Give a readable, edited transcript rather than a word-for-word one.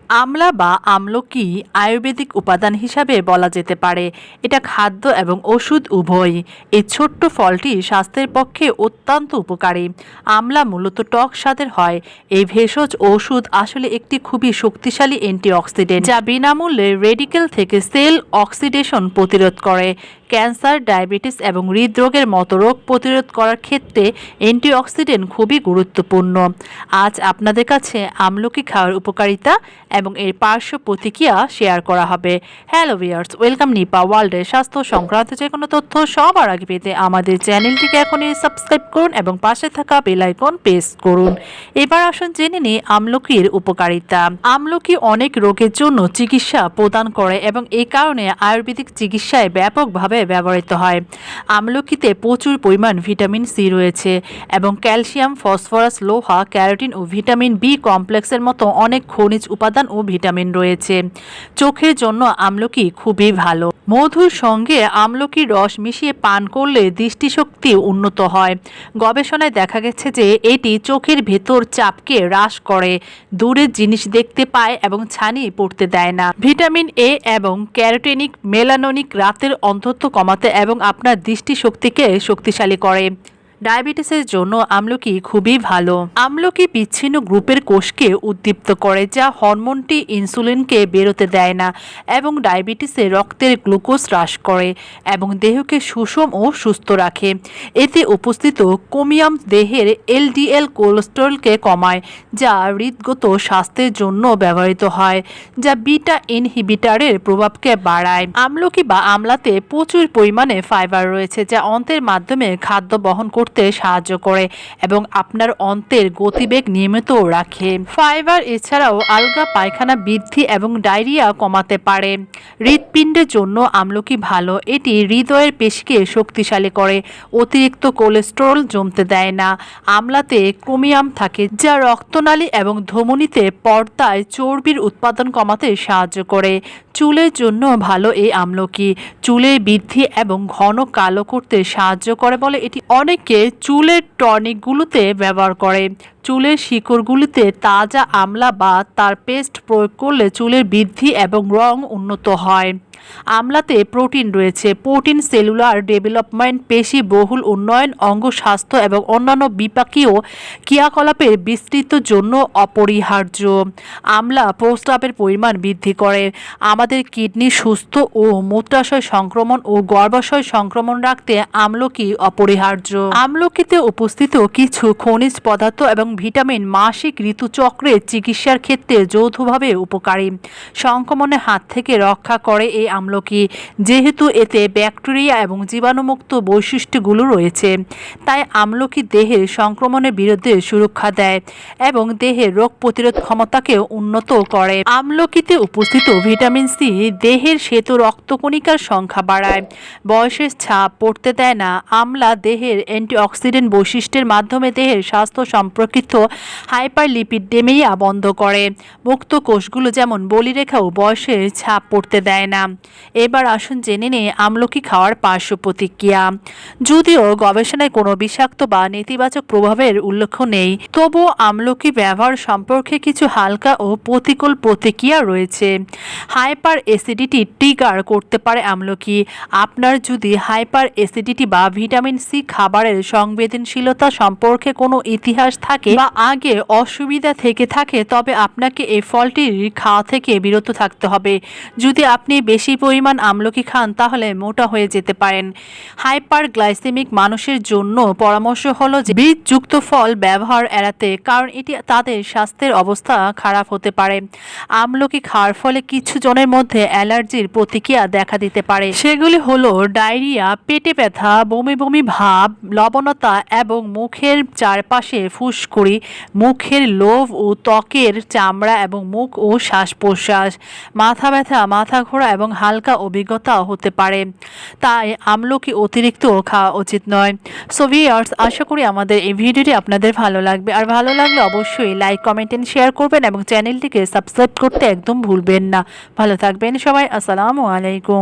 আমলা বা আমলকি আয়ুর্বেদিক উপাদান হিসাবে বলা যেতে পারে। এটা খাদ্য এবং ওষুধ উভয়ই। এই ছোট্ট ফলটি স্বাস্থ্যের পক্ষে অত্যন্ত উপকারী। আমলা মূলত টক স্বাদের হয়। এই ভেষজ ওষুধ আসলে একটি খুবই শক্তিশালী অ্যান্টিঅক্সিডেন্ট, যা বিনামূল্যে রেডিকেল থেকে সেল অক্সিডেশন প্রতিরোধ করে। ক্যান্সার, ডায়াবেটিস এবং হৃদরোগের মতো রোগ প্রতিরোধ করার ক্ষেত্রে অ্যান্টিঅক্সিডেন্ট খুবই গুরুত্বপূর্ণ। আজ আপনাদের কাছে আমলকি খাওয়ার উপকারিতা এবং এর পার্শ্ব প্রতিক্রিয়া শেয়ার করা হবে। হ্যালো ভিউয়ার্স, ওয়েলকাম নিপা ওয়ার্ল্ডের স্বাস্থ্য সংক্রান্ত যে কোনো তথ্য সবার আগে পেতে আমাদের চ্যানেলটিকে এখনই সাবস্ক্রাইব করুন এবং পাশে থাকা বেল আইকন প্রেস করুন। এবার আসুন জেনে নিই আমলকির উপকারিতা। আমলকি অনেক রোগের জন্য চিকিৎসা প্রদান করে এবং এই কারণে আয়ুর্বেদিক চিকিৎসায় ব্যাপকভাবে ব্যবহৃত হয়। আমলকিতে প্রচুর পরিমাণ ভিটামিন সি রয়েছে এবং ক্যালসিয়াম, ফসফরাস, লোহা, ক্যারোটিন ও ভিটামিন বি কমপ্লেক্সের মতো অনেক খনিজ উপাদান ও ভিটামিন রয়েছে। চোখের জন্য আমলকি খুবই ভালো। মধুর সঙ্গে আমলকির রস মিশিয়ে পান করলে দৃষ্টিশক্তি উন্নত হয়। গবেষণায় দেখা গেছে যে এটি চোখের ভেতর চাপকে হ্রাস করে, দূরের জিনিস দেখতে পায় এবং ছানি পড়তে দেয় না। ভিটামিন এ এবং ক্যারোটেনিক মেলানোনিক রাতের অন্ধত্ব কমাতে এবং আপনার দৃষ্টিশক্তিকে শক্তিশালী করে। ডায়াবেটিসের জন্য আমলকি খুবই ভালো। আমলকি বিচ্ছিন্ন গ্রুপের কোষকে উদ্দীপ্ত করে, যা হরমোনটি ইনসুলিনকে বেরোতে দেয় না এবং ডায়াবেটিসে রক্তের গ্লুকোজ হ্রাস করে এবং দেহকে সুষম ও সুস্থ রাখে। এতে উপস্থিত ক্রোমিয়াম দেহের এলডিএল কোলেস্টেরলকে কমায়, যা হৃদগত স্বাস্থ্যের জন্য ব্যবহৃত হয়, যা বিটা ইনহিবিটারের প্রভাবকে বাড়ায়। আমলকি বা আমলাতে প্রচুর পরিমাণে ফাইবার রয়েছে, যা অন্ত্রের মাধ্যমে খাদ্য বহন করতে সাহায্য করে এবং আপনার অন্ত্রের গতিবেগ নিয়মিত রাখে। ফাইবার এছাড়াও আলগা পায়খানা বৃদ্ধি এবং ডায়রিয়া কমাতে পারে। হৃৎপিণ্ডের জন্য আমলকি ভালো। এটি হৃদয়ের পেশিকে শক্তিশালী করে, অতিরিক্ত কোলেস্টেরল জমতে দেয় না। আমলাতে ক্রোমিয়াম থাকে, যা রক্তনালী এবং ধমনীতে পর্দায় চর্বির উৎপাদন কমাতে সাহায্য করে। চুলের জন্য ভালো এই আমলকি। চুলের বৃদ্ধি এবং ঘন কালো করতে সাহায্য করে বলে এটি অনেকে চুলের টনিকগুলোতে ব্যবহার করে। চুলের শিকড়গুলিতে তাজা আমলা বা তার পেস্ট প্রয়োগ করলে চুলের বৃদ্ধি এবং রং উন্নত হয়। আমলাতে প্রোটিন রয়েছে। প্রোটিন সেলুলার ডেভেলপমেন্ট, পেশি বহুল উন্নয়ন, অঙ্গ স্বাস্থ্য এবং অন্যান্য বিপাকীয় ক্রিয়াকলাপের বিস্তৃতির জন্য অপরিহার্য। আমলা প্রস্রাবের পরিমাণ বৃদ্ধি করে। আমাদের কিডনি সুস্থ ও মূত্রাশয় সংক্রমণ ও গর্ভাশয় সংক্রমণ রাখতে আমলকি অপরিহার্য। আমলকিতে উপস্থিত কিছু খনিজ পদার্থ এবং ভিটামিন মাসিক ঋতুচক্রের চিকিৎসার ক্ষেত্রে যৌথভাবে উপকারী। সংক্রমণের হাত থেকে রক্ষা করে এই আমলকি। যেহেতু এতে ব্যাকটেরিয়া এবং জীবাণুমুক্ত বৈশিষ্ট্যগুলো রয়েছে, তাই আমলকি দেহের সংক্রমণের বিরুদ্ধে সুরক্ষা দেয় এবং দেহের রোগ প্রতিরোধ ক্ষমতাকে উন্নত করে। আমলকিতে উপস্থিত ভিটামিন সি দেহের শ্বেত রক্তকণিকার সংখ্যা বাড়ায়, বয়সের ছাপ পড়তে দেয় না। আমলা দেহের অ্যান্টিঅক্সিডেন্ট বৈশিষ্ট্যের মাধ্যমে দেহের স্বাস্থ্য সম্পর্কিত হাইপারলিপিডেমিয়া বন্ধ করে। মুক্ত কোষগুলো যেমন বলিরেখাও বয়সের ছাপ পড়তে দেয় না। এবার আসুন জেনে নিই আমলকি খাওয়ার পার্শ্ব প্রতিক্রিয়া। যদিও গবেষণায় কোনো বিষাক্ত বা নেতিবাচক প্রভাবের উল্লেখ নেই, তবুও আমলকি ব্যবহার সম্পর্কে কিছু হালকা ও প্রতিকূল প্রতিক্রিয়া রয়েছে। হাইপার অ্যাসিডিটি ট্রিগার করতে পারে আমলকি। আপনার যদি হাইপার অ্যাসিডিটি বা ভিটামিন সি খাবারের সংবেদনশীলতা সম্পর্কে কোনো ইতিহাস থাকে বা আগে অসুবিধা থেকে থাকে, তবে আপনাকে এই ফলটি খাওয়া থেকে বিরত থাকতে হবে। যদি আপনি বেশি পরিমাণ আমলকি খান তাহলে মোটা হয়ে যেতে পারেন। হাইপার গ্লাইসেমিক মানুষের জন্য পরামর্শ হলো যে বীজযুক্ত ফল ব্যবহার এড়াতে, কারণ এটি তাদের স্বাস্থ্যের অবস্থা খারাপ হতে পারে। আমলকি খাওয়ার ফলে কিছু জনের মধ্যে অ্যালার্জির প্রতিক্রিয়া দেখা দিতে পারে। সেগুলি হলো ডায়রিয়া, পেটে ব্যথা, বমি বমি ভাব, লবণতা এবং মুখের চারপাশে ফুসকুড়ি, মুখের লোভ ও ত্বকের চামড়া এবং মুখ ও শ্বাস প্রশ্বাস, মাথা ব্যথা, মাথা ঘোরা এবং হালকা অভিজ্ঞতা হতে পারে। তাই আমলকি অতিরিক্ত খাওয়া উচিত নয়। সো ভিউয়ার্স, আশা করি আমাদের এই ভিডিওটি আপনাদের ভালো লাগবে। আর ভালো লাগলে অবশ্যই লাইক, কমেন্ট এন্ড শেয়ার করবেন এবং চ্যানেলটিকে সাবস্ক্রাইব করতে একদম ভুলবেন না। ভালো থাকবেন সবাই। আসসালামু আলাইকুম।